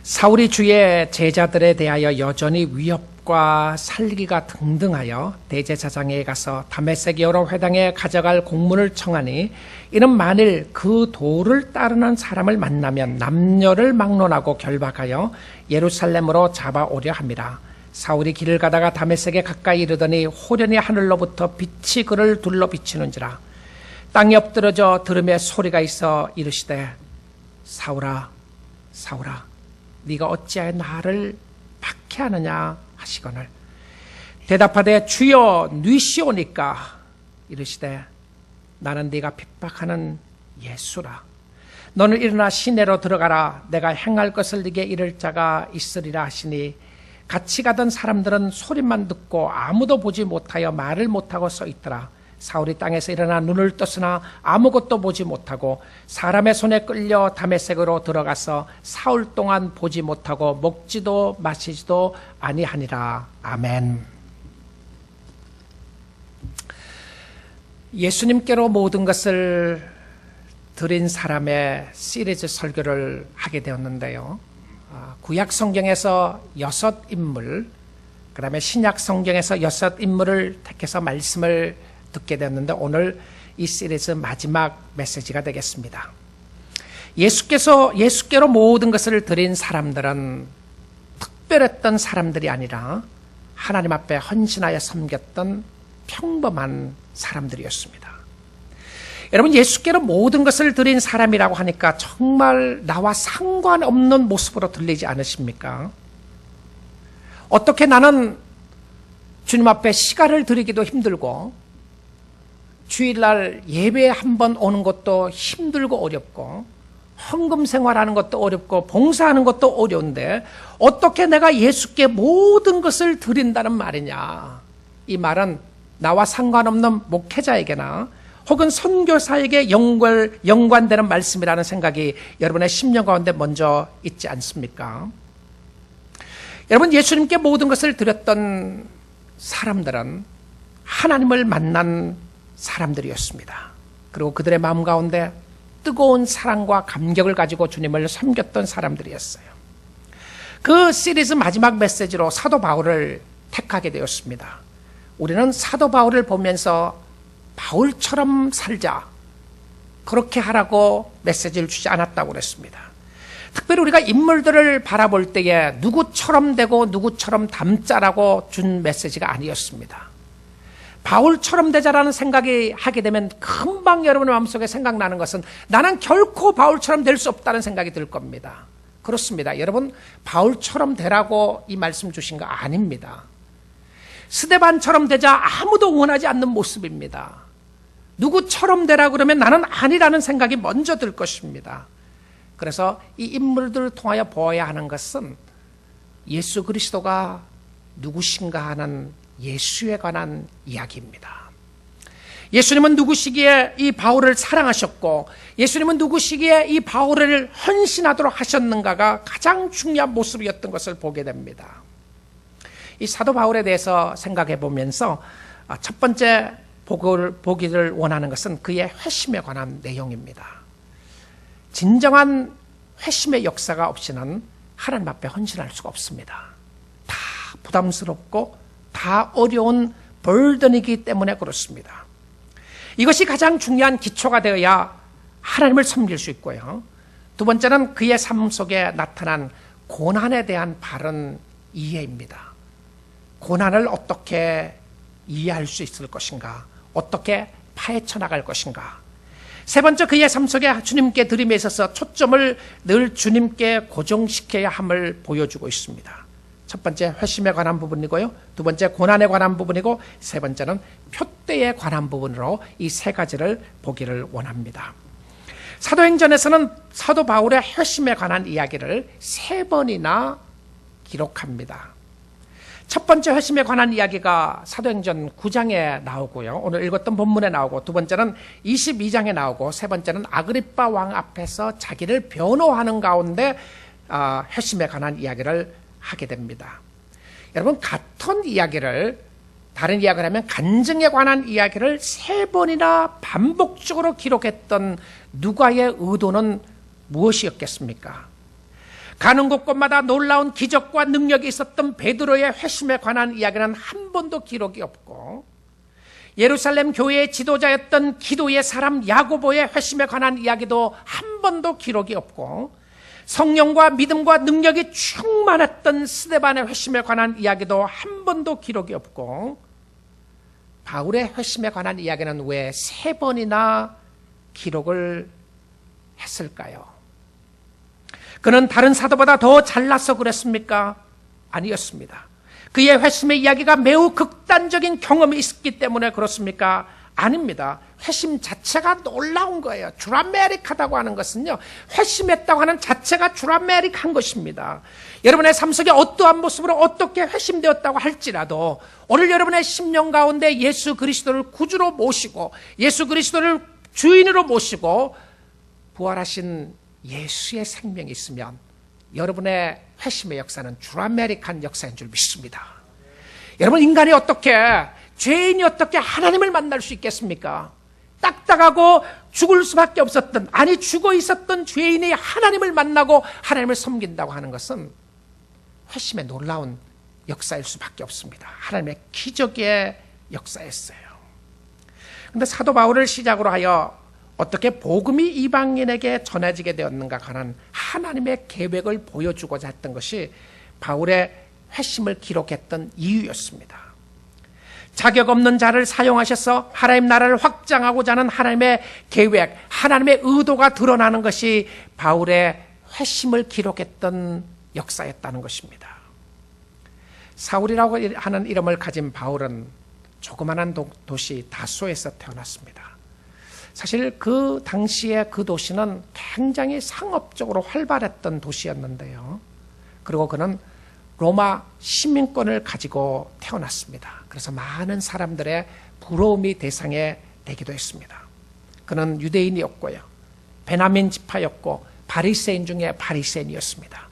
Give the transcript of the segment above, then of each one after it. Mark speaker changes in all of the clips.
Speaker 1: 사울이 주의 제자들에 대하여 여전히 위협과 살기가 등등하여 대제사장에게 가서 다메섹 여러 회당에 가져갈 공문을 청하니 이는 만일 그 도를 따르는 사람을 만나면 남녀를 막론하고 결박하여 예루살렘으로 잡아오려 함이라. 사울이 길을 가다가 다메섹에 가까이 이르더니 호련히 하늘로부터 빛이 그를 둘러 비치는지라. 땅에 엎드러져 들음에 소리가 있어 이르시되 사울아 사울아 네가 어찌하여 나를 박해하느냐 하시거늘 대답하되 주여 뉘시오니까 이르시되 나는 네가 핍박하는 예수라. 너는 일어나 시내로 들어가라. 내가 행할 것을 네게 이를 자가 있으리라 하시니 같이 가던 사람들은 소리만 듣고 아무도 보지 못하여 말을 못하고 서 있더라. 사울이 땅에서 일어나 눈을 떴으나 아무것도 보지 못하고 사람의 손에 끌려 다메섹으로 들어가서 사흘 동안 보지 못하고 먹지도 마시지도 아니하니라. 아멘. 예수님께로 모든 것을 드린 사람의 시리즈 설교를 하게 되었는데요. 구약 성경에서 6인물, 그 다음에 신약 성경에서 6인물을 택해서 말씀을 듣게 되었는데 오늘 이 시리즈 마지막 메시지가 되겠습니다. 예수께로 모든 것을 드린 사람들은 특별했던 사람들이 아니라 하나님 앞에 헌신하여 섬겼던 평범한 사람들이었습니다. 여러분, 예수께로 모든 것을 드린 사람이라고 하니까 정말 나와 상관없는 모습으로 들리지 않으십니까? 어떻게 나는 주님 앞에 시간을 드리기도 힘들고 주일날 예배에 한번 오는 것도 힘들고 어렵고 헌금 생활하는 것도 어렵고 봉사하는 것도 어려운데 어떻게 내가 예수께 모든 것을 드린다는 말이냐? 이 말은 나와 상관없는 목회자에게나 혹은 선교사에게 연관되는 말씀이라는 생각이 여러분의 심령 가운데 먼저 있지 않습니까? 여러분, 예수님께 모든 것을 드렸던 사람들은 하나님을 만난 사람들이었습니다. 그리고 그들의 마음 가운데 뜨거운 사랑과 감격을 가지고 주님을 섬겼던 사람들이었어요. 그 시리즈 마지막 메시지로 사도 바울을 택하게 되었습니다. 우리는 사도 바울을 보면서 바울처럼 살자, 그렇게 하라고 메시지를 주지 않았다고 그랬습니다. 특별히 우리가 인물들을 바라볼 때에 누구처럼 되고 누구처럼 닮자라고 준 메시지가 아니었습니다. 바울처럼 되자라는 생각이 하게 되면 금방 여러분의 마음속에 생각나는 것은 나는 결코 바울처럼 될 수 없다는 생각이 들 겁니다. 그렇습니다. 여러분, 바울처럼 되라고 이 말씀 주신 거 아닙니다. 스데반처럼 되자 아무도 원하지 않는 모습입니다. 누구처럼 되라 그러면 나는 아니라는 생각이 먼저 들 것입니다. 그래서 이 인물들을 통하여 보아야 하는 것은 예수 그리스도가 누구신가 하는 예수에 관한 이야기입니다. 예수님은 누구시기에 이 바울을 사랑하셨고 예수님은 누구시기에 이 바울을 헌신하도록 하셨는가가 가장 중요한 모습이었던 것을 보게 됩니다. 이 사도 바울에 대해서 생각해 보면서 첫 번째 보기를 원하는 것은 그의 회심에 관한 내용입니다. 진정한 회심의 역사가 없이는 하나님 앞에 헌신할 수가 없습니다. 다 부담스럽고 다 어려운 벌든이기 때문에 그렇습니다. 이것이 가장 중요한 기초가 되어야 하나님을 섬길 수 있고요. 두 번째는 그의 삶 속에 나타난 고난에 대한 바른 이해입니다. 고난을 어떻게 이해할 수 있을 것인가? 어떻게 파헤쳐 나갈 것인가? 세 번째, 그의 삶 속에 주님께 드림에 있어서 초점을 늘 주님께 고정시켜야 함을 보여주고 있습니다. 첫 번째, 회심에 관한 부분이고요. 두 번째, 고난에 관한 부분이고, 세 번째는 표대에 관한 부분으로 이 세 가지를 보기를 원합니다. 사도행전에서는 사도 바울의 회심에 관한 이야기를 3번이나 기록합니다. 첫 번째 회심에 관한 이야기가 사도행전 9장에 나오고요. 오늘 읽었던 본문에 나오고, 두 번째는 22장에 나오고, 세 번째는 아그리빠 왕 앞에서 자기를 변호하는 가운데 회심에 관한 이야기를 하게 됩니다. 여러분, 같은 이야기를, 다른 이야기를 하면 간증에 관한 이야기를 3번이나 반복적으로 기록했던 누가의 의도는 무엇이었겠습니까? 가는 곳곳마다 놀라운 기적과 능력이 있었던 베드로의 회심에 관한 이야기는 한 번도 기록이 없고, 예루살렘 교회의 지도자였던 기도의 사람 야고보의 회심에 관한 이야기도 한 번도 기록이 없고, 성령과 믿음과 능력이 충만했던 스데반의 회심에 관한 이야기도 한 번도 기록이 없고, 바울의 회심에 관한 이야기는 왜 3번이나 기록을 했을까요? 그는 다른 사도보다 더 잘나서 그랬습니까? 아니었습니다. 그의 회심의 이야기가 매우 극단적인 경험이 있었기 때문에 그렇습니까? 아닙니다. 회심 자체가 놀라운 거예요. 드라마틱하다고 하는 것은요, 회심했다고 하는 자체가 드라마틱한 것입니다. 여러분의 삶 속에 어떠한 모습으로 어떻게 회심되었다고 할지라도 오늘 여러분의 심령 가운데 예수 그리스도를 구주로 모시고 예수 그리스도를 주인으로 모시고 부활하신 예수의 생명이 있으면 여러분의 회심의 역사는 드라마틱한 역사인 줄 믿습니다. 여러분, 인간이 어떻게, 죄인이 어떻게 하나님을 만날 수 있겠습니까? 딱딱하고 죽을 수밖에 없었던, 아니 죽어 있었던 죄인이 하나님을 만나고 하나님을 섬긴다고 하는 것은 회심의 놀라운 역사일 수밖에 없습니다. 하나님의 기적의 역사였어요. 그런데 사도 바울을 시작으로 하여 어떻게 복음이 이방인에게 전해지게 되었는가 하는 하나님의 계획을 보여주고자 했던 것이 바울의 회심을 기록했던 이유였습니다. 자격 없는 자를 사용하셔서 하나님 나라를 확장하고자 하는 하나님의 계획, 하나님의 의도가 드러나는 것이 바울의 회심을 기록했던 역사였다는 것입니다. 사울이라고 하는 이름을 가진 바울은 조그마한 도시 다소에서 태어났습니다. 사실 그 당시에 그 도시는 굉장히 상업적으로 활발했던 도시였는데요. 그리고 그는 로마 시민권을 가지고 태어났습니다. 그래서 많은 사람들의 부러움이 대상이 되기도 했습니다. 그는 유대인이었고요, 베냐민 지파였고 바리새인 중에 바리새인이었습니다.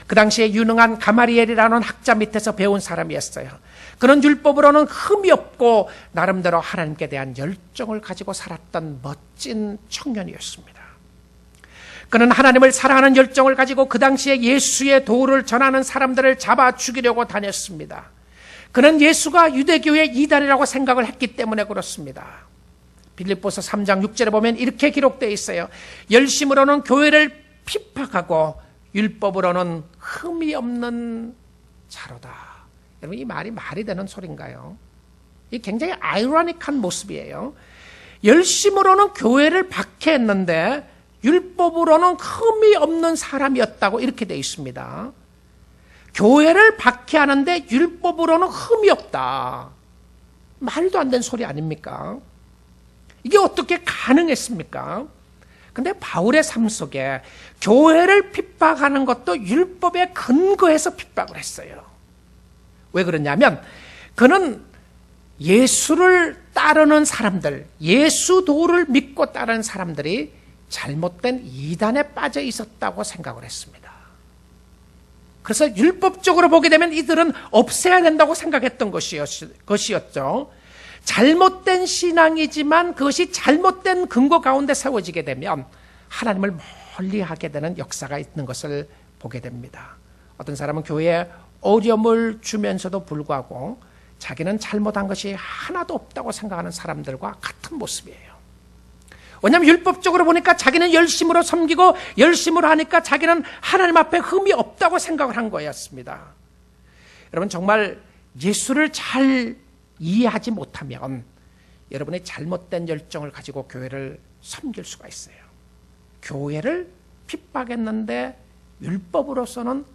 Speaker 1: 그 당시에 유능한 가마리엘이라는 학자 밑에서 배운 사람이었어요. 그는 율법으로는 흠이 없고 나름대로 하나님께 대한 열정을 가지고 살았던 멋진 청년이었습니다. 그는 하나님을 사랑하는 열정을 가지고 그 당시에 예수의 도를 전하는 사람들을 잡아 죽이려고 다녔습니다. 그는 예수가 유대교의 이단이라고 생각을 했기 때문에 그렇습니다. 빌립보서 3장 6절에 보면 이렇게 기록되어 있어요. 열심으로는 교회를 핍박하고 율법으로는 흠이 없는 자로다. 여러분, 이 말이 되는 소리인가요? 이 굉장히 아이러니한 모습이에요. 열심으로는 교회를 박해했는데 율법으로는 흠이 없는 사람이었다고 이렇게 되어 있습니다. 교회를 박해하는데 율법으로는 흠이 없다. 말도 안 되는 소리 아닙니까? 이게 어떻게 가능했습니까? 근데 바울의 삶 속에 교회를 핍박하는 것도 율법에 근거해서 핍박을 했어요. 왜 그러냐면 그는 예수를 따르는 사람들, 예수 도를 믿고 따르는 사람들이 잘못된 이단에 빠져 있었다고 생각을 했습니다. 그래서 율법적으로 보게 되면 이들은 없애야 된다고 생각했던 것이었죠. 잘못된 신앙이지만 그것이 잘못된 근거 가운데 세워지게 되면 하나님을 멀리하게 되는 역사가 있는 것을 보게 됩니다. 어떤 사람은 교회에 어려움을 주면서도 불구하고 자기는 잘못한 것이 하나도 없다고 생각하는 사람들과 같은 모습이에요. 왜냐하면 율법적으로 보니까 자기는 열심으로 섬기고 열심으로 하니까 자기는 하나님 앞에 흠이 없다고 생각을 한 거였습니다. 여러분, 정말 예수를 잘 이해하지 못하면 여러분이 잘못된 열정을 가지고 교회를 섬길 수가 있어요. 교회를 핍박했는데 율법으로서는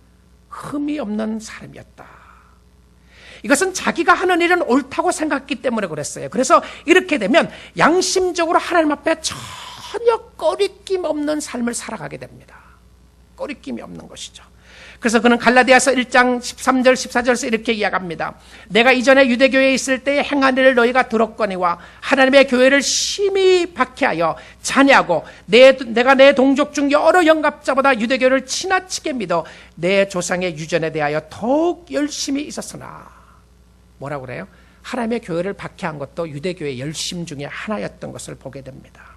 Speaker 1: 흠이 없는 사람이었다. 이것은 자기가 하는 일은 옳다고 생각했기 때문에 그랬어요. 그래서 이렇게 되면 양심적으로 하나님 앞에 전혀 꺼리낌 없는 삶을 살아가게 됩니다. 꺼리낌이 없는 것이죠. 그래서 그는 갈라디아서 1장 13절 14절에서 이렇게 이야기합니다. 내가 이전에 유대교회에 있을 때의 행한 일을 너희가 들었거니와 하나님의 교회를 심히 박해하여 잔해하고 내가 내 동족 중 여러 영갑자보다 유대교를 지나치게 믿어 내 조상의 유전에 대하여 더욱 열심히 있었으나, 뭐라고 그래요? 하나님의 교회를 박해한 것도 유대교의 열심 중에 하나였던 것을 보게 됩니다.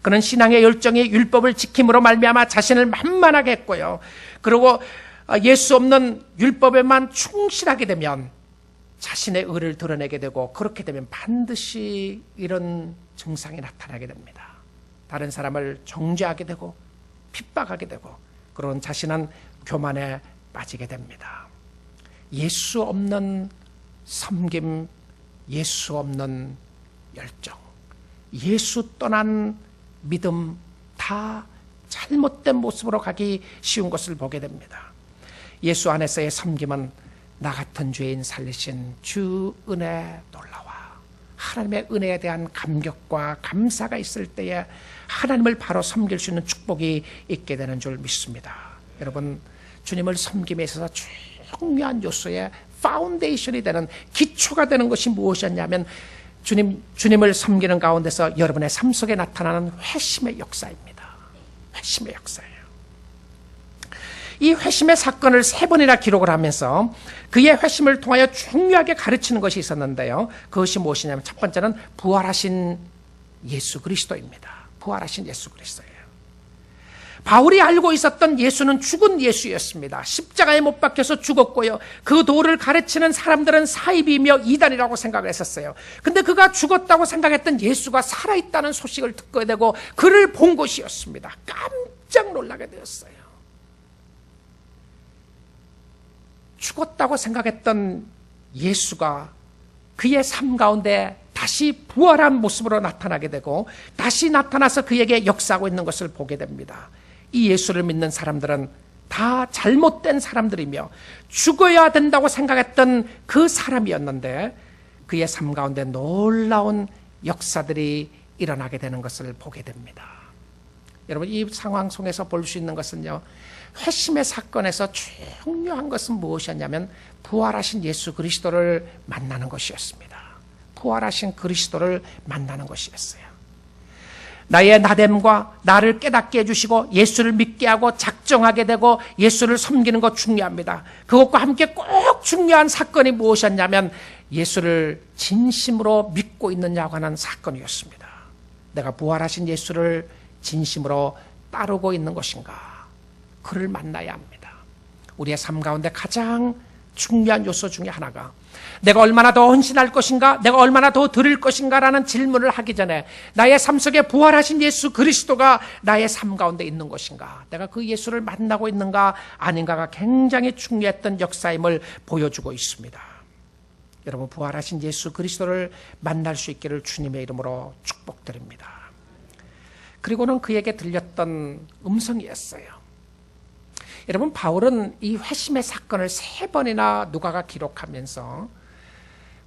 Speaker 1: 그는 신앙의 열정이 율법을 지킴으로 말미암아 자신을 만만하게 했고요. 그리고 예수 없는 율법에만 충실하게 되면 자신의 의를 드러내게 되고, 그렇게 되면 반드시 이런 증상이 나타나게 됩니다. 다른 사람을 정죄하게 되고 핍박하게 되고, 그런 자신은 교만에 빠지게 됩니다. 예수 없는 섬김, 예수 없는 열정, 예수 떠난 믿음, 다 잘못된 모습으로 가기 쉬운 것을 보게 됩니다. 예수 안에서의 섬김은 나 같은 죄인 살리신 주 은혜 놀라와, 하나님의 은혜에 대한 감격과 감사가 있을 때에 하나님을 바로 섬길 수 있는 축복이 있게 되는 줄 믿습니다. 여러분, 주님을 섬김에 있어서 중요한 요소의 파운데이션이 되는, 기초가 되는 것이 무엇이었냐면 주님을 섬기는 가운데서 여러분의 삶 속에 나타나는 회심의 역사입니다. 회심의 역사예요. 이 회심의 사건을 3번이나 기록을 하면서 그의 회심을 통하여 중요하게 가르치는 것이 있었는데요. 그것이 무엇이냐면 첫 번째는 부활하신 예수 그리스도입니다. 부활하신 예수 그리스도예요. 바울이 알고 있었던 예수는 죽은 예수였습니다. 십자가에 못 박혀서 죽었고요. 그 도를 가르치는 사람들은 사이비며 이단이라고 생각을 했었어요. 근데 그가 죽었다고 생각했던 예수가 살아있다는 소식을 듣게 되고 그를 본 것이었습니다. 깜짝 놀라게 되었어요. 죽었다고 생각했던 예수가 그의 삶 가운데 다시 부활한 모습으로 나타나게 되고 다시 나타나서 그에게 역사하고 있는 것을 보게 됩니다. 이 예수를 믿는 사람들은 다 잘못된 사람들이며 죽어야 된다고 생각했던 그 사람이었는데 그의 삶 가운데 놀라운 역사들이 일어나게 되는 것을 보게 됩니다. 여러분, 이 상황 속에서 볼 수 있는 것은요, 회심의 사건에서 중요한 것은 무엇이었냐면 부활하신 예수 그리스도를 만나는 것이었습니다. 부활하신 그리스도를 만나는 것이었어요. 나의 나됨과 나를 깨닫게 해주시고 예수를 믿게 하고 작정하게 되고 예수를 섬기는 것 중요합니다. 그것과 함께 꼭 중요한 사건이 무엇이었냐면 예수를 진심으로 믿고 있느냐고 하는 사건이었습니다. 내가 부활하신 예수를 진심으로 따르고 있는 것인가? 그를 만나야 합니다. 우리의 삶 가운데 가장 중요한 요소 중에 하나가 내가 얼마나 더 헌신할 것인가, 내가 얼마나 더 드릴 것인가 라는 질문을 하기 전에 나의 삶 속에 부활하신 예수 그리스도가 나의 삶 가운데 있는 것인가, 내가 그 예수를 만나고 있는가 아닌가가 굉장히 중요했던 역사임을 보여주고 있습니다. 여러분, 부활하신 예수 그리스도를 만날 수 있기를 주님의 이름으로 축복드립니다. 그리고는 그에게 들렸던 음성이었어요. 여러분, 바울은 이 회심의 사건을 3번이나 누가가 기록하면서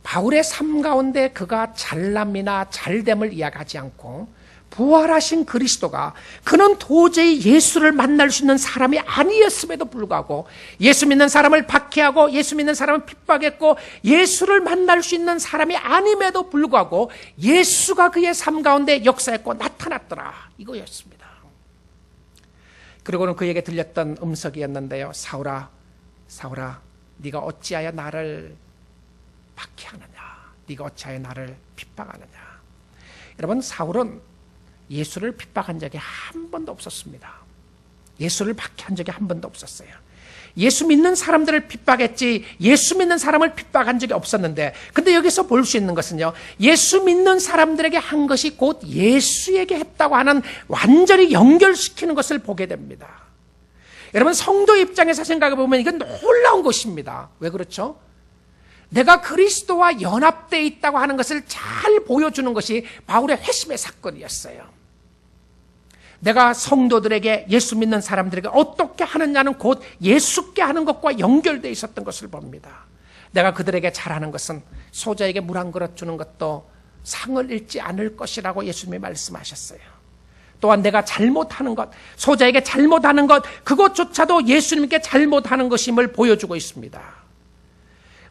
Speaker 1: 바울의 삶 가운데 그가 잘남이나 잘됨을 이야기하지 않고 부활하신 그리스도가 그는 도저히 예수를 만날 수 있는 사람이 아니었음에도 불구하고 예수 믿는 사람을 박해하고 예수 믿는 사람을 핍박했고 예수를 만날 수 있는 사람이 아님에도 불구하고 예수가 그의 삶 가운데 역사했고 나타났더라, 이거였습니다. 그리고는 그에게 들렸던 음성이었는데요. 사울아, 사울아, 네가 어찌하여 나를 박해하느냐? 네가 어찌하여 나를 핍박하느냐? 여러분, 사울은 예수를 핍박한 적이 한 번도 없었습니다. 예수를 박해한 적이 한 번도 없었어요. 예수 믿는 사람들을 핍박했지 예수 믿는 사람을 핍박한 적이 없었는데, 근데 여기서 볼 수 있는 것은요, 예수 믿는 사람들에게 한 것이 곧 예수에게 했다고 하는 완전히 연결시키는 것을 보게 됩니다. 여러분, 성도 입장에서 생각해 보면 이건 놀라운 것입니다. 왜 그렇죠? 내가 그리스도와 연합되어 있다고 하는 것을 잘 보여주는 것이 바울의 회심의 사건이었어요. 내가 성도들에게, 예수 믿는 사람들에게 어떻게 하느냐는 곧 예수께 하는 것과 연결되어 있었던 것을 봅니다. 내가 그들에게 잘하는 것은 소자에게 물 한 그릇 주는 것도 상을 잃지 않을 것이라고 예수님이 말씀하셨어요. 또한 내가 잘못하는 것, 소자에게 잘못하는 것, 그것조차도 예수님께 잘못하는 것임을 보여주고 있습니다.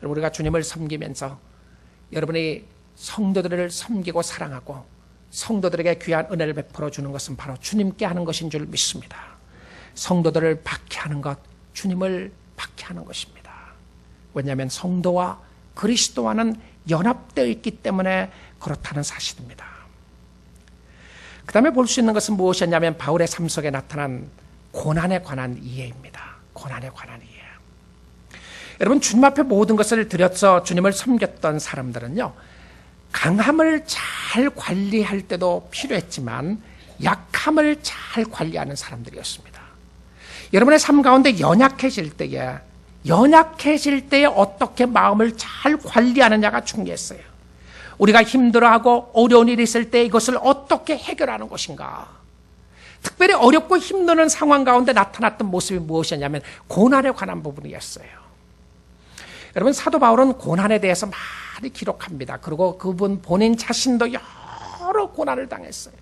Speaker 1: 우리가 주님을 섬기면서 여러분이 성도들을 섬기고 사랑하고 성도들에게 귀한 은혜를 베풀어 주는 것은 바로 주님께 하는 것인 줄 믿습니다. 성도들을 박해하는 것, 주님을 박해하는 것입니다. 왜냐하면 성도와 그리스도와는 연합되어 있기 때문에 그렇다는 사실입니다. 그 다음에 볼 수 있는 것은 무엇이었냐면 바울의 삶 속에 나타난 고난에 관한 이해입니다. 고난에 관한 이해. 여러분, 주님 앞에 모든 것을 드려서 주님을 섬겼던 사람들은요, 강함을 잘 관리할 때도 필요했지만 약함을 잘 관리하는 사람들이었습니다. 여러분의 삶 가운데 연약해질 때에 어떻게 마음을 잘 관리하느냐가 중요했어요. 우리가 힘들어하고 어려운 일이 있을 때 이것을 어떻게 해결하는 것인가. 특별히 어렵고 힘드는 상황 가운데 나타났던 모습이 무엇이었냐면 고난에 관한 부분이었어요. 여러분, 사도 바울은 고난에 대해서 많이 기록합니다. 그리고 그분 본인 자신도 여러 고난을 당했어요.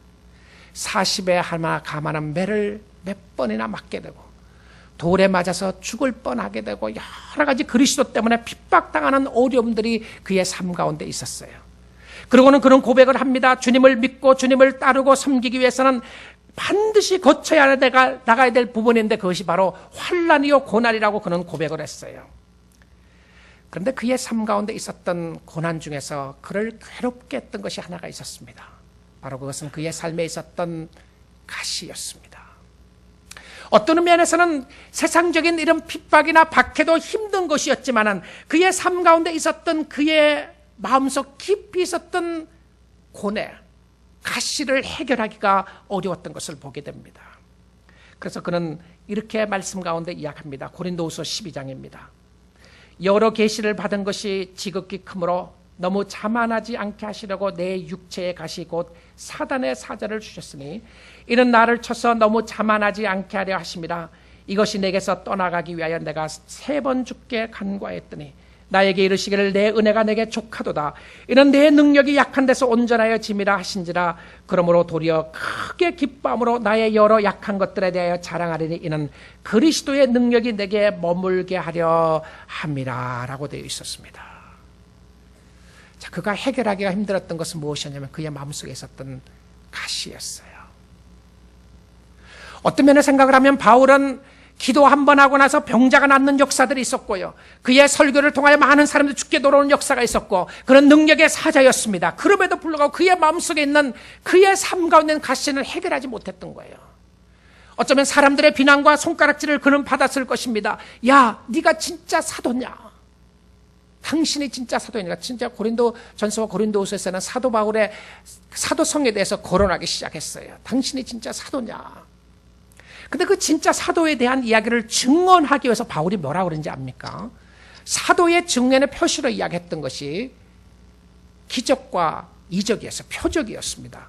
Speaker 1: 40에 하나 가만한 매를 몇 번이나 맞게 되고, 돌에 맞아서 죽을 뻔하게 되고, 여러 가지 그리스도 때문에 핍박당하는 어려움들이 그의 삶 가운데 있었어요. 그리고는 그런 고백을 합니다. 주님을 믿고 주님을 따르고 섬기기 위해서는 반드시 거쳐야 나가야 될 부분인데 그것이 바로 환난이요 고난이라고 그는 고백을 했어요. 그런데 그의 삶 가운데 있었던 고난 중에서 그를 괴롭게 했던 것이 하나가 있었습니다. 바로 그것은 그의 삶에 있었던 가시였습니다. 어떤 면에서는 세상적인 이런 핍박이나 박해도 힘든 것이었지만 그의 삶 가운데 있었던 그의 마음속 깊이 있었던 고뇌, 가시를 해결하기가 어려웠던 것을 보게 됩니다. 그래서 그는 이렇게 말씀 가운데 이야기합니다. 고린도후서 12장입니다. 여러 계시를 받은 것이 지극히 크므로 너무 자만하지 않게 하시려고 내 육체의 가시 곧 사단의 사자를 주셨으니 이는 나를 쳐서 너무 자만하지 않게 하려 하심이라. 이것이 내게서 떠나가기 위하여 내가 3번 죽게 간과했더니 나에게 이르시기를 내 은혜가 내게 족하도다. 이는 내 능력이 약한 데서 온전하여 짐이라 하신지라. 그러므로 도리어 크게 기뻐함으로 나의 여러 약한 것들에 대하여 자랑하리니 이는 그리스도의 능력이 내게 머물게 하려 함이라 라고 되어 있었습니다. 자, 그가 해결하기가 힘들었던 것은 무엇이었냐면 그의 마음속에 있었던 가시였어요. 어떤 면에 생각을 하면 바울은 기도 한 번 하고 나서 병자가 낫는 역사들이 있었고요. 그의 설교를 통하여 많은 사람들이 죽게 돌아오는 역사가 있었고 그런 능력의 사자였습니다. 그럼에도 불구하고 그의 마음속에 있는 그의 삶 가운데 있는 가시는 해결하지 못했던 거예요. 어쩌면 사람들의 비난과 손가락질을 그는 받았을 것입니다. 야, 네가 진짜 사도냐? 당신이 진짜 사도니까. 진짜 고린도전서와 고린도후서에서는 사도 바울의 사도성에 대해서 거론하기 시작했어요. 당신이 진짜 사도냐? 근데 그 진짜 사도에 대한 이야기를 증언하기 위해서 바울이 뭐라고 그러는지 압니까? 사도의 증언의 표시로 이야기했던 것이 기적과 이적이었어요. 표적이었습니다.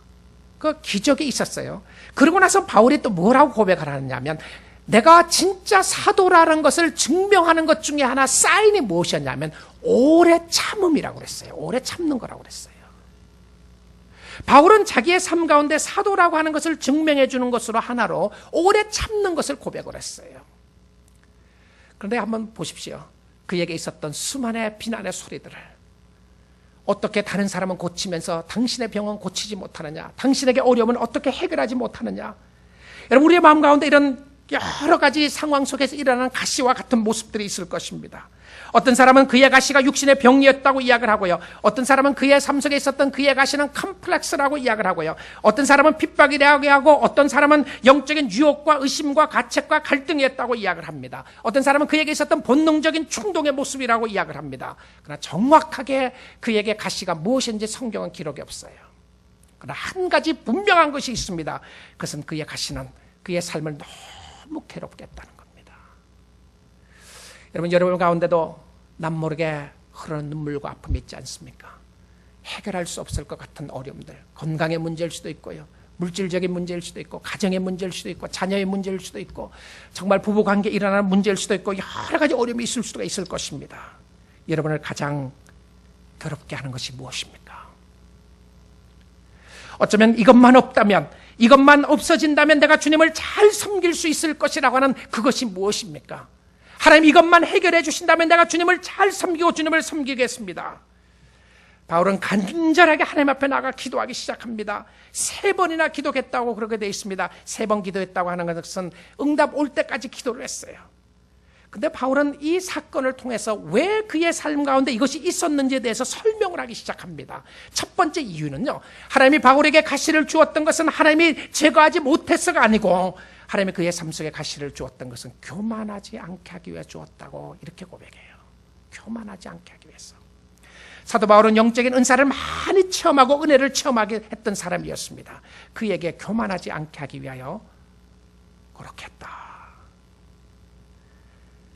Speaker 1: 그 기적이 있었어요. 그러고 나서 바울이 또 뭐라고 고백을 하느냐면 내가 진짜 사도라는 것을 증명하는 것 중에 하나 사인이 무엇이었냐면 오래 참음이라고 그랬어요. 오래 참는 거라고 그랬어요. 바울은 자기의 삶 가운데 사도라고 하는 것을 증명해 주는 것으로 하나로 오래 참는 것을 고백을 했어요. 그런데 한번 보십시오. 그에게 있었던 수많은 비난의 소리들을 어떻게 다른 사람은 고치면서 당신의 병은 고치지 못하느냐, 당신에게 어려움은 어떻게 해결하지 못하느냐. 여러분, 우리의 마음 가운데 이런 여러 가지 상황 속에서 일어나는 가시와 같은 모습들이 있을 것입니다. 어떤 사람은 그의 가시가 육신의 병이었다고 이야기를 하고요. 어떤 사람은 그의 삶 속에 있었던 그의 가시는 컴플렉스라고 이야기를 하고요. 어떤 사람은 핍박이라고 하고 어떤 사람은 영적인 유혹과 의심과 가책과 갈등이었다고 이야기를 합니다. 어떤 사람은 그에게 있었던 본능적인 충동의 모습이라고 이야기를 합니다. 그러나 정확하게 그에게 가시가 무엇인지 성경은 기록이 없어요. 그러나 한 가지 분명한 것이 있습니다. 그것은 그의 가시는 그의 삶을 너무 괴롭게 했다는 겁니다. 여러분 가운데도 남모르게 흐르는 눈물과 아픔이 있지 않습니까? 해결할 수 없을 것 같은 어려움들, 건강의 문제일 수도 있고요, 물질적인 문제일 수도 있고, 가정의 문제일 수도 있고, 자녀의 문제일 수도 있고, 정말 부부관계에 일어나는 문제일 수도 있고, 여러 가지 어려움이 있을 수가 있을 것입니다. 여러분을 가장 괴롭게 하는 것이 무엇입니까? 어쩌면 이것만 없다면, 이것만 없어진다면 내가 주님을 잘 섬길 수 있을 것이라고 하는 그것이 무엇입니까? 하나님 이것만 해결해 주신다면 내가 주님을 잘 섬기고 주님을 섬기겠습니다. 바울은 간절하게 하나님 앞에 나가 기도하기 시작합니다. 3번이나 기도했다고 그렇게 되어 있습니다. 3번 기도했다고 하는 것은 응답 올 때까지 기도를 했어요. 근데 바울은 이 사건을 통해서 왜 그의 삶 가운데 이것이 있었는지에 대해서 설명을 걱정을 하기 시작합니다. 첫 번째 이유는요, 하나님이 바울에게 가시를 주었던 것은 하나님이 제거하지 못해서가 아니고 하나님이 그의 삶 속에 가시를 주었던 것은 교만하지 않게 하기 위해 주었다고 이렇게 고백해요. 교만하지 않게 하기 위해서. 사도 바울은 영적인 은사를 많이 체험하고 은혜를 체험하게 했던 사람이었습니다. 그에게 교만하지 않게 하기 위하여 그렇게 했다.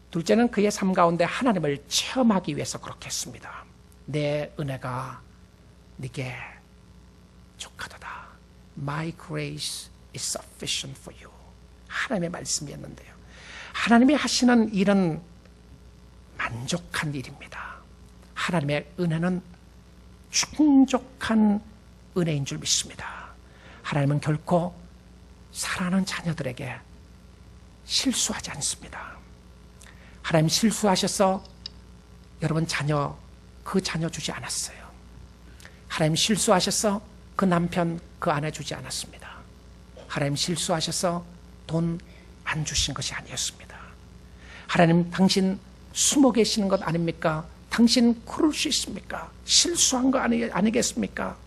Speaker 1: 둘째는 그의 삶 가운데 하나님을 체험하기 위해서 그렇게 했습니다. 내 은혜가 네게 족하도다. My grace is sufficient for you. 하나님의 말씀이었는데요, 하나님이 하시는 일은 만족한 일입니다. 하나님의 은혜는 충족한 은혜인 줄 믿습니다. 하나님은 결코 사랑하는 자녀들에게 실수하지 않습니다. 하나님 실수하셔서 여러분 그 자녀 주지 않았어요. 하나님 실수하셔서 그 남편, 그 아내 주지 않았습니다. 하나님 실수하셔서 돈 안 주신 것이 아니었습니다. 하나님, 당신 숨어 계시는 것 아닙니까? 당신 그럴 수 있습니까? 실수한 거 아니겠습니까?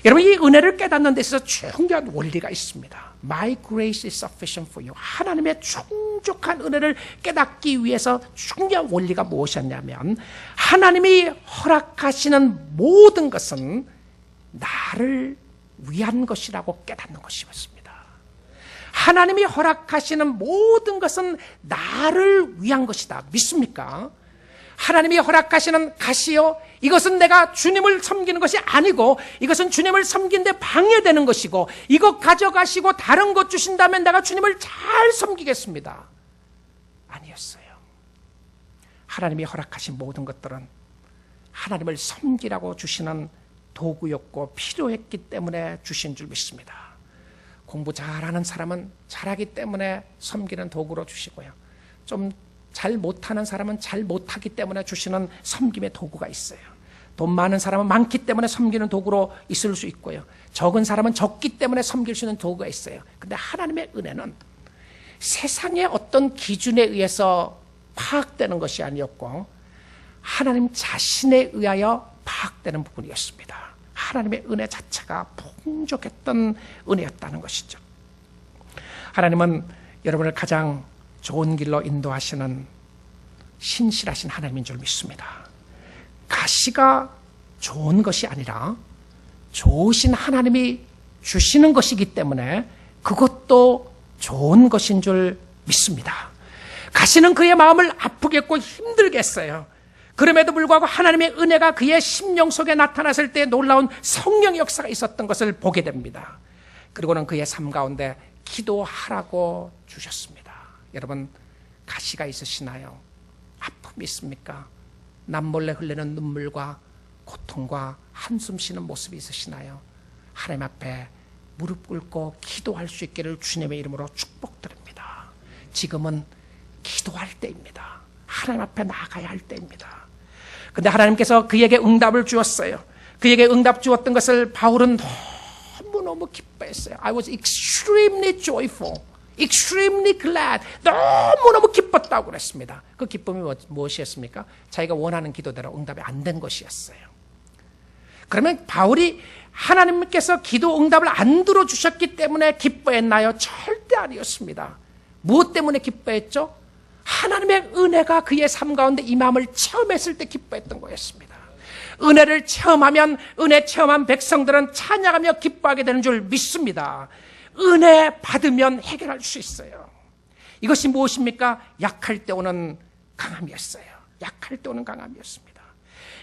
Speaker 1: 여러분, 이 은혜를 깨닫는 데 있어서 중요한 원리가 있습니다. My grace is sufficient for you. 하나님의 충족한 은혜를 깨닫기 위해서 중요한 원리가 무엇이었냐면, 하나님이 허락하시는 모든 것은 나를 위한 것이라고 깨닫는 것이었습니다. 하나님이 허락하시는 모든 것은 나를 위한 것이다. 믿습니까? 하나님이 허락하시는 가시요, 이것은 내가 주님을 섬기는 것이 아니고 이것은 주님을 섬기는데 방해되는 것이고, 이것 가져가시고 다른 것 주신다면 내가 주님을 잘 섬기겠습니다. 아니었어요. 하나님이 허락하신 모든 것들은 하나님을 섬기라고 주시는 도구였고 필요했기 때문에 주신 줄 믿습니다. 공부 잘하는 사람은 잘하기 때문에 섬기는 도구로 주시고요, 좀 잘 못하는 사람은 잘 못하기 때문에 주시는 섬김의 도구가 있어요. 돈 많은 사람은 많기 때문에 섬기는 도구로 있을 수 있고요, 적은 사람은 적기 때문에 섬길 수 있는 도구가 있어요. 근데 하나님의 은혜는 세상의 어떤 기준에 의해서 파악되는 것이 아니었고 하나님 자신에 의하여 파악되는 부분이었습니다. 하나님의 은혜 자체가 풍족했던 은혜였다는 것이죠. 하나님은 여러분을 가장 좋은 길로 인도하시는 신실하신 하나님인 줄 믿습니다. 가시가 좋은 것이 아니라 좋으신 하나님이 주시는 것이기 때문에 그것도 좋은 것인 줄 믿습니다. 가시는 그의 마음을 아프게 했고 힘들게 했어요. 그럼에도 불구하고 하나님의 은혜가 그의 심령 속에 나타났을 때 놀라운 성령의 역사가 있었던 것을 보게 됩니다. 그리고는 그의 삶 가운데 기도하라고 주셨습니다. 여러분, 가시가 있으시나요? 아픔이 있습니까? 남몰래 흘리는 눈물과 고통과 한숨 쉬는 모습이 있으시나요? 하나님 앞에 무릎 꿇고 기도할 수 있기를 주님의 이름으로 축복드립니다. 지금은 기도할 때입니다. 하나님 앞에 나가야 할 때입니다. 근데 하나님께서 그에게 응답을 주었어요. 그에게 응답 주었던 것을 바울은 너무너무 기뻐했어요. I was extremely joyful, extremely glad. 너무너무 기뻤다고 그랬습니다. 그 기쁨이 무엇이었습니까? 자기가 원하는 기도대로 응답이 안 된 것이었어요. 그러면 바울이 하나님께서 기도 응답을 안 들어주셨기 때문에 기뻐했나요? 절대 아니었습니다. 무엇 때문에 기뻐했죠? 하나님의 은혜가 그의 삶 가운데 이 마음을 체험했을 때 기뻐했던 거였습니다. 은혜를 체험하면, 은혜 체험한 백성들은 찬양하며 기뻐하게 되는 줄 믿습니다. 은혜 받으면 해결할 수 있어요. 이것이 무엇입니까? 약할 때 오는 강함이었어요. 약할 때 오는 강함이었습니다.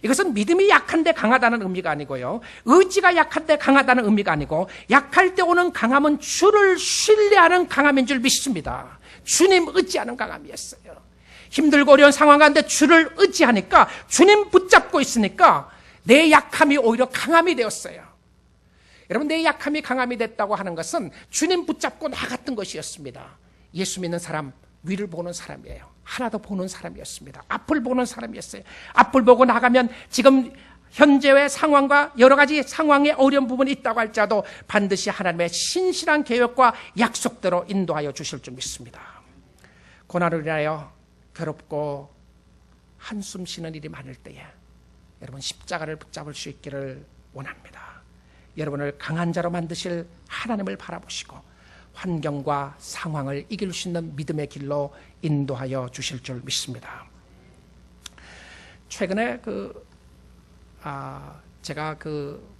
Speaker 1: 이것은 믿음이 약한데 강하다는 의미가 아니고요, 의지가 약한데 강하다는 의미가 아니고, 약할 때 오는 강함은 주를 신뢰하는 강함인 줄 믿습니다. 주님 의지하는 강함이었어요. 힘들고 어려운 상황 가운데 주를 의지하니까, 주님 붙잡고 있으니까 내 약함이 오히려 강함이 되었어요. 여러분, 내 약함이 강함이 됐다고 하는 것은 주님 붙잡고 나갔던 것이었습니다. 예수 믿는 사람, 위를 보는 사람이에요. 하나 더 보는 사람이었습니다. 앞을 보는 사람이었어요. 앞을 보고 나가면 지금 현재의 상황과 여러 가지 상황에 어려운 부분이 있다고 할지라도 반드시 하나님의 신실한 계획과 약속대로 인도하여 주실 줄 믿습니다. 고난을 인하여 괴롭고 한숨 쉬는 일이 많을 때에 여러분 십자가를 붙잡을 수 있기를 원합니다. 여러분을 강한 자로 만드실 하나님을 바라보시고 환경과 상황을 이길 수 있는 믿음의 길로 인도하여 주실 줄 믿습니다. 최근에 제가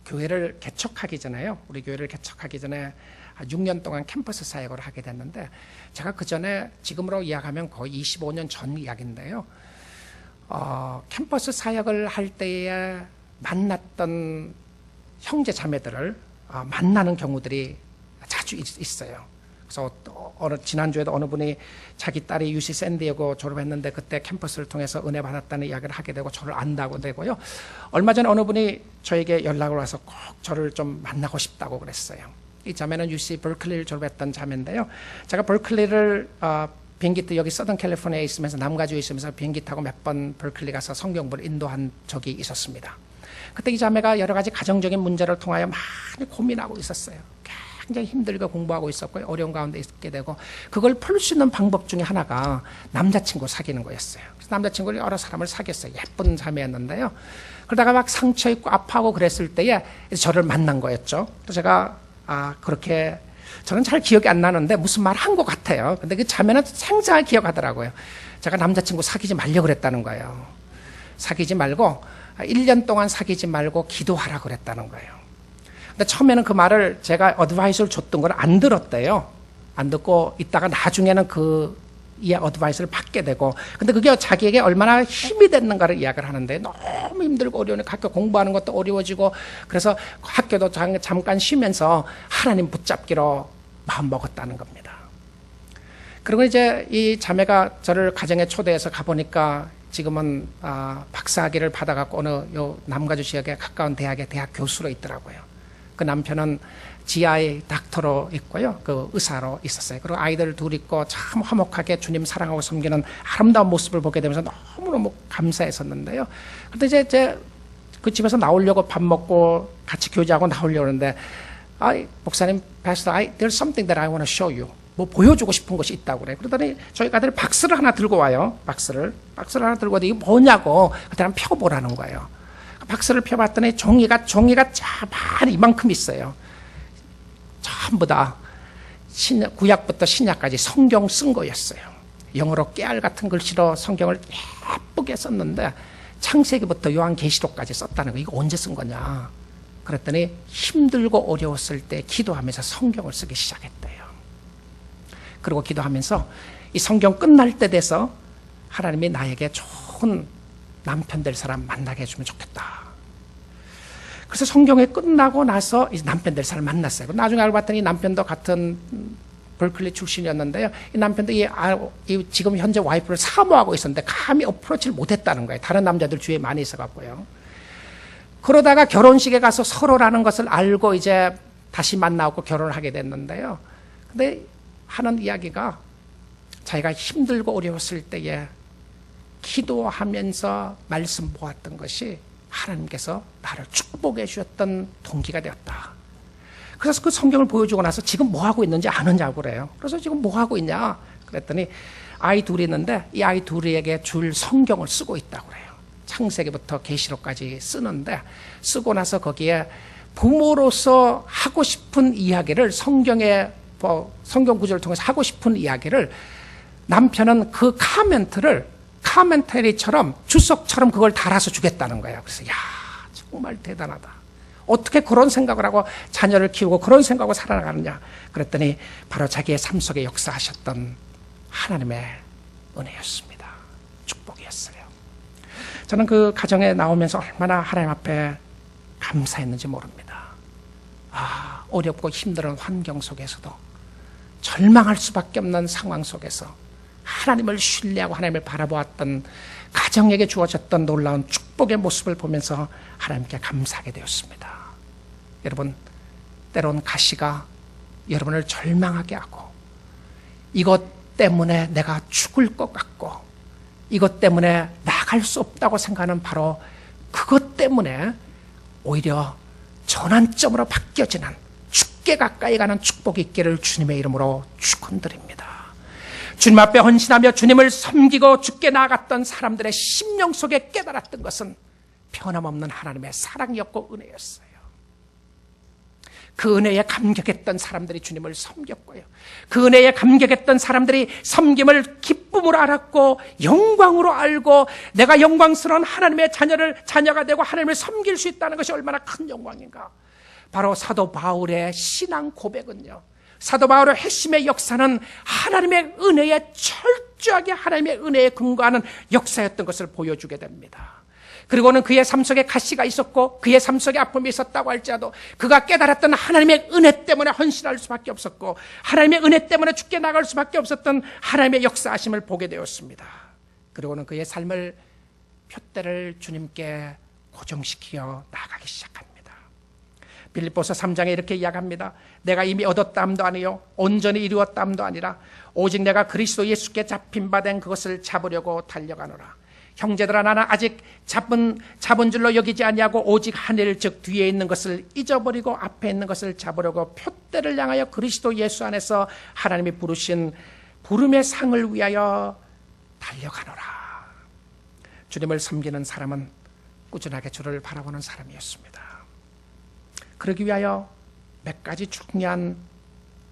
Speaker 1: 교회를 개척하기 전에요. 우리 교회를 개척하기 전에 6년 동안 캠퍼스 사역을 하게 됐는데, 제가 그 전에 지금으로 이야기하면 거의 25년 전 이야기인데요. 캠퍼스 사역을 할 때에 만났던 형제 자매들을 만나는 경우들이 자주 있어요. 그래서 지난주에도 어느 분이 자기 딸이 UC 샌디에고 졸업했는데 그때 캠퍼스를 통해서 은혜 받았다는 이야기를 하게 되고 저를 안다고 되고요. 얼마 전에 어느 분이 저에게 연락을 와서 꼭 저를 좀 만나고 싶다고 그랬어요. 이 자매는 UC 버클리를 졸업했던 자매인데요. 제가 버클리를 비행기 때 여기 서던 캘리포니아에 있으면서 남가주에 있으면서 비행기 타고 몇 번 버클리 가서 성경부를 인도한 적이 있었습니다. 그때 이 자매가 여러 가지 가정적인 문제를 통하여 많이 고민하고 있었어요. 굉장히 힘들게 공부하고 있었고 어려운 가운데 있게 되고, 그걸 풀 수 있는 방법 중에 하나가 남자친구 사귀는 거였어요. 그래서 남자친구를 여러 사람을 사귀었어요. 예쁜 자매였는데요. 그러다가 막 상처 있고 아파하고 그랬을 때에 저를 만난 거였죠. 그래서 제가 그렇게, 저는 잘 기억이 안 나는데 무슨 말 한 것 같아요. 근데 그 자매는 생생하게 기억하더라고요. 제가 남자친구 사귀지 말려고 그랬다는 거예요. 사귀지 말고 1년 동안 사귀지 말고 기도하라 그랬다는 거예요. 근데 처음에는 그 말을 제가 어드바이스를 줬던 걸 안 들었대요. 안 듣고 있다가 나중에는 이 어드바이스를 받게 되고, 근데 그게 자기에게 얼마나 힘이 됐는가를 이야기를 하는데, 너무 힘들고 어려우니까 학교 공부하는 것도 어려워지고, 그래서 학교도 잠깐 쉬면서 하나님 붙잡기로 마음 먹었다는 겁니다. 그리고 이제 이 자매가 저를 가정에 초대해서 가보니까 지금은 박사학위를 받아갖고 어느 요 남가주 지역에 가까운 대학의 대학 교수로 있더라고요. 그 남편은 GI 닥터로 있고요. 그 의사로 있었어요. 그리고 아이들 둘 있고 참 화목하게 주님 사랑하고 섬기는 아름다운 모습을 보게 되면서 너무너무 감사했었는데요. 근데 이제 그 집에서 나오려고 밥 먹고 같이 교제하고 나오려고 하는데, 목사님, Pastor, there's something that I want to show you. 뭐 보여주고 싶은 것이 있다고 그래요. 그러더니 저희 아들이 박스를 하나 들고 와요. 박스를 하나 들고 와도 이게 뭐냐고 그때 한번 펴보라는 거예요. 박스를 펴봤더니 종이가 많이 이만큼 있어요. 전부 다 구약부터 신약까지 성경 쓴 거였어요. 영어로 깨알 같은 글씨로 성경을 예쁘게 썼는데 창세기부터 요한계시록까지 썼다는 거. 이거 언제 쓴 거냐 그랬더니 힘들고 어려웠을 때 기도하면서 성경을 쓰기 시작했대요. 그리고 기도하면서 이 성경 끝날 때 돼서 하나님이 나에게 좋은 남편 될 사람 만나게 해주면 좋겠다. 그래서 성경이 끝나고 나서 이 남편 될 사람 만났어요. 나중에 알고 봤더니 남편도 같은 버클리 출신이었는데요. 이 남편도 지금 현재 와이프를 사모하고 있었는데 감히 어프로치를 못했다는 거예요. 다른 남자들 주위에 많이 있어갖고요. 그러다가 결혼식에 가서 서로라는 것을 알고 이제 다시 만나고 결혼을 하게 됐는데요. 근데 하는 이야기가 자기가 힘들고 어려웠을 때에 기도하면서 말씀 보았던 것이 하나님께서 나를 축복해 주셨던 동기가 되었다. 그래서 그 성경을 보여주고 나서 지금 뭐 하고 있는지 아느냐고 그래요. 그래서 지금 뭐 하고 있냐 그랬더니 아이 둘이 있는데 이 아이 둘에게 줄 성경을 쓰고 있다고 그래요. 창세기부터 계시록까지 쓰는데, 쓰고 나서 거기에 부모로서 하고 싶은 이야기를 성경 구절을 통해서 하고 싶은 이야기를 남편은 그 카멘터리처럼 주석처럼 그걸 달아서 주겠다는 거예요. 그래서 정말 대단하다. 어떻게 그런 생각을 하고 자녀를 키우고 그런 생각으로 살아가느냐 그랬더니 바로 자기의 삶 속에 역사하셨던 하나님의 은혜였습니다. 축복이었어요. 저는 그 가정에 나오면서 얼마나 하나님 앞에 감사했는지 모릅니다. 어렵고 힘든 환경 속에서도, 절망할 수밖에 없는 상황 속에서 하나님을 신뢰하고 하나님을 바라보았던 가정에게 주어졌던 놀라운 축복의 모습을 보면서 하나님께 감사하게 되었습니다. 여러분, 때론 가시가 여러분을 절망하게 하고, 이것 때문에 내가 죽을 것 같고, 이것 때문에 나갈 수 없다고 생각하는 바로 그것 때문에 오히려 전환점으로 바뀌어지는, 죽게 가까이 가는 축복이 있기를 주님의 이름으로 축원드립니다. 주님 앞에 헌신하며 주님을 섬기고 죽게 나아갔던 사람들의 심령 속에 깨달았던 것은 변함없는 하나님의 사랑이었고 은혜였어요. 그 은혜에 감격했던 사람들이 주님을 섬겼고요. 그 은혜에 감격했던 사람들이 섬김을 기쁨으로 알았고 영광으로 알고 내가 영광스러운 하나님의 자녀가 되고 하나님을 섬길 수 있다는 것이 얼마나 큰 영광인가. 바로 사도 바울의 신앙 고백은요, 사도 바울의 회심의 역사는 하나님의 은혜에 철저하게 하나님의 은혜에 근거하는 역사였던 것을 보여주게 됩니다. 그리고는 그의 삶 속에 가시가 있었고 그의 삶 속에 아픔이 있었다고 할지라도 그가 깨달았던 하나님의 은혜 때문에 헌신할 수밖에 없었고 하나님의 은혜 때문에 죽게 나갈 수밖에 없었던 하나님의 역사하심을 보게 되었습니다. 그리고는 그의 삶을 푯대를 주님께 고정시켜 나가기 시작합니다. 빌립보서 3장에 이렇게 이야기합니다. 내가 이미 얻었다함도 아니요 온전히 이루었다함도 아니라 오직 내가 그리스도 예수께 잡힌 바 된 그것을 잡으려고 달려가노라. 형제들아 나는 아직 잡은 줄로 여기지 아니하고 오직 하늘 즉 뒤에 있는 것을 잊어버리고 앞에 있는 것을 잡으려고 푯대를 향하여 그리스도 예수 안에서 하나님이 부르신 부름의 상을 위하여 달려가노라. 주님을 섬기는 사람은 꾸준하게 주를 바라보는 사람이었습니다. 그러기 위하여 몇 가지 중요한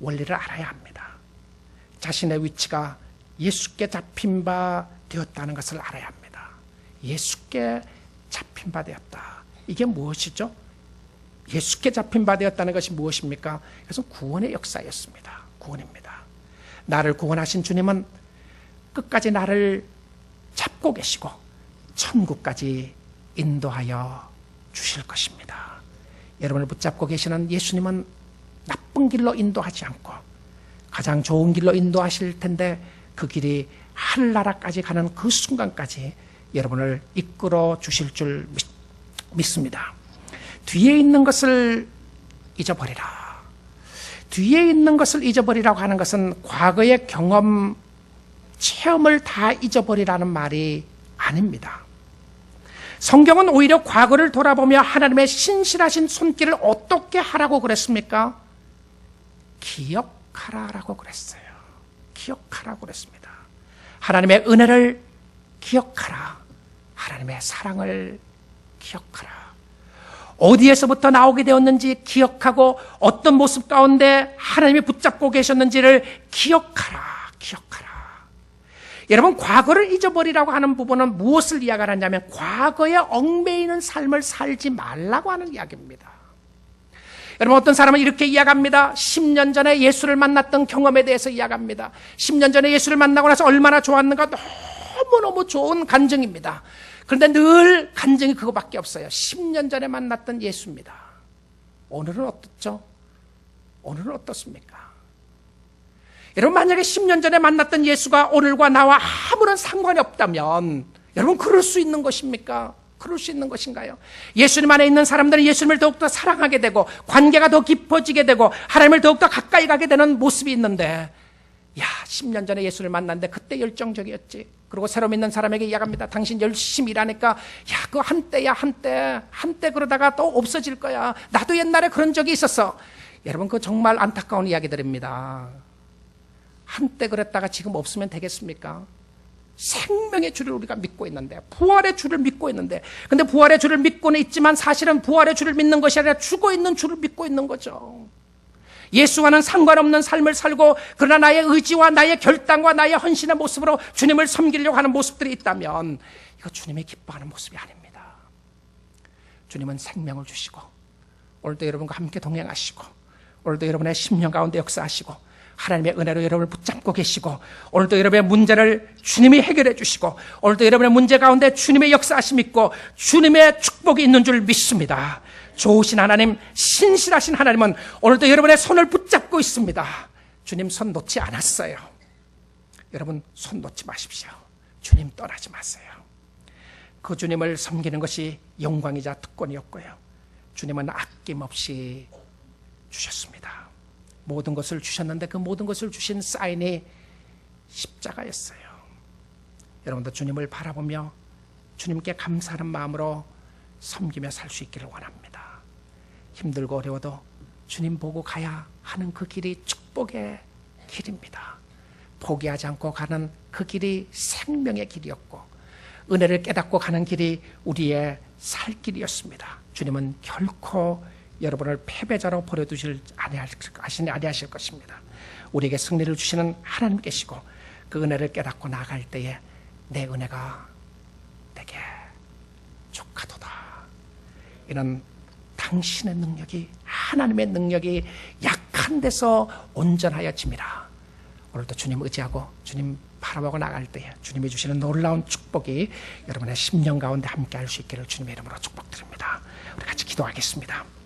Speaker 1: 원리를 알아야 합니다. 자신의 위치가 예수께 잡힌 바 되었다는 것을 알아야 합니다. 예수께 잡힌 바 되었다. 이게 무엇이죠? 예수께 잡힌 바 되었다는 것이 무엇입니까? 그것은 구원의 역사였습니다. 구원입니다. 나를 구원하신 주님은 끝까지 나를 잡고 계시고 천국까지 인도하여 주실 것입니다. 여러분을 붙잡고 계시는 예수님은 나쁜 길로 인도하지 않고 가장 좋은 길로 인도하실 텐데 그 길이 하늘나라까지 가는 그 순간까지 여러분을 이끌어 주실 줄 믿습니다. 뒤에 있는 것을 잊어버리라. 뒤에 있는 것을 잊어버리라고 하는 것은 과거의 경험, 체험을 다 잊어버리라는 말이 아닙니다. 성경은 오히려 과거를 돌아보며 하나님의 신실하신 손길을 어떻게 하라고 그랬습니까? 기억하라라고 그랬어요. 기억하라고 그랬습니다. 하나님의 은혜를 기억하라. 하나님의 사랑을 기억하라. 어디에서부터 나오게 되었는지 기억하고 어떤 모습 가운데 하나님이 붙잡고 계셨는지를 기억하라. 기억하라. 여러분, 과거를 잊어버리라고 하는 부분은 무엇을 이야기하냐면 과거에 얽매이는 삶을 살지 말라고 하는 이야기입니다. 여러분, 어떤 사람은 이렇게 이야기합니다. 10년 전에 예수를 만났던 경험에 대해서 이야기합니다. 10년 전에 예수를 만나고 나서 얼마나 좋았는가 너무너무 좋은 간증입니다. 그런데 늘 간증이 그거밖에 없어요. 10년 전에 만났던 예수입니다. 오늘은 어떻죠? 오늘은 어떻습니까? 여러분, 만약에 10년 전에 만났던 예수가 오늘과 나와 아무런 상관이 없다면 여러분, 그럴 수 있는 것입니까? 그럴 수 있는 것인가요? 예수님 안에 있는 사람들은 예수님을 더욱더 사랑하게 되고 관계가 더 깊어지게 되고 하나님을 더욱더 가까이 가게 되는 모습이 있는데, 야, 10년 전에 예수를 만났는데 그때 열정적이었지. 그리고 새로 믿는 사람에게 이야기합니다. 당신 열심히 일하니까 야, 그거 한때야, 한때 그러다가 또 없어질 거야. 나도 옛날에 그런 적이 있었어. 여러분, 그거 정말 안타까운 이야기들입니다. 한때 그랬다가 지금 없으면 되겠습니까? 생명의 주를 우리가 믿고 있는데, 부활의 주를 믿고 있는데, 근데 부활의 주를 믿고는 있지만 사실은 부활의 주를 믿는 것이 아니라 죽어 있는 주를 믿고 있는 거죠. 예수와는 상관없는 삶을 살고 그러나 나의 의지와 나의 결단과 나의 헌신의 모습으로 주님을 섬기려고 하는 모습들이 있다면 이거 주님이 기뻐하는 모습이 아닙니다. 주님은 생명을 주시고 오늘도 여러분과 함께 동행하시고 오늘도 여러분의 심령 가운데 역사하시고 하나님의 은혜로 여러분을 붙잡고 계시고 오늘도 여러분의 문제를 주님이 해결해 주시고 오늘도 여러분의 문제 가운데 주님의 역사하심이 있고 주님의 축복이 있는 줄 믿습니다. 좋으신 하나님, 신실하신 하나님은 오늘도 여러분의 손을 붙잡고 있습니다. 주님 손 놓지 않았어요. 여러분, 손 놓지 마십시오. 주님 떠나지 마세요. 그 주님을 섬기는 것이 영광이자 특권이었고요. 주님은 아낌없이 주셨습니다. 모든 것을 주셨는데 그 모든 것을 주신 사인이 십자가였어요. 여러분도 주님을 바라보며 주님께 감사하는 마음으로 섬기며 살 수 있기를 원합니다. 힘들고 어려워도 주님 보고 가야 하는 그 길이 축복의 길입니다. 포기하지 않고 가는 그 길이 생명의 길이었고 은혜를 깨닫고 가는 길이 우리의 살 길이었습니다. 주님은 결코 여러분을 패배자로 버려두실 아니하실 것입니다. 우리에게 승리를 주시는 하나님 계시고 그 은혜를 깨닫고 나갈 때에 내 은혜가 내게 족하도다. 이런 당신의 능력이, 하나님의 능력이 약한 데서 온전하여집니다. 오늘도 주님 의지하고 주님 바라보고 나갈 때에 주님이 주시는 놀라운 축복이 여러분의 심령 가운데 함께 할 수 있기를 주님의 이름으로 축복드립니다. 우리 같이 기도하겠습니다.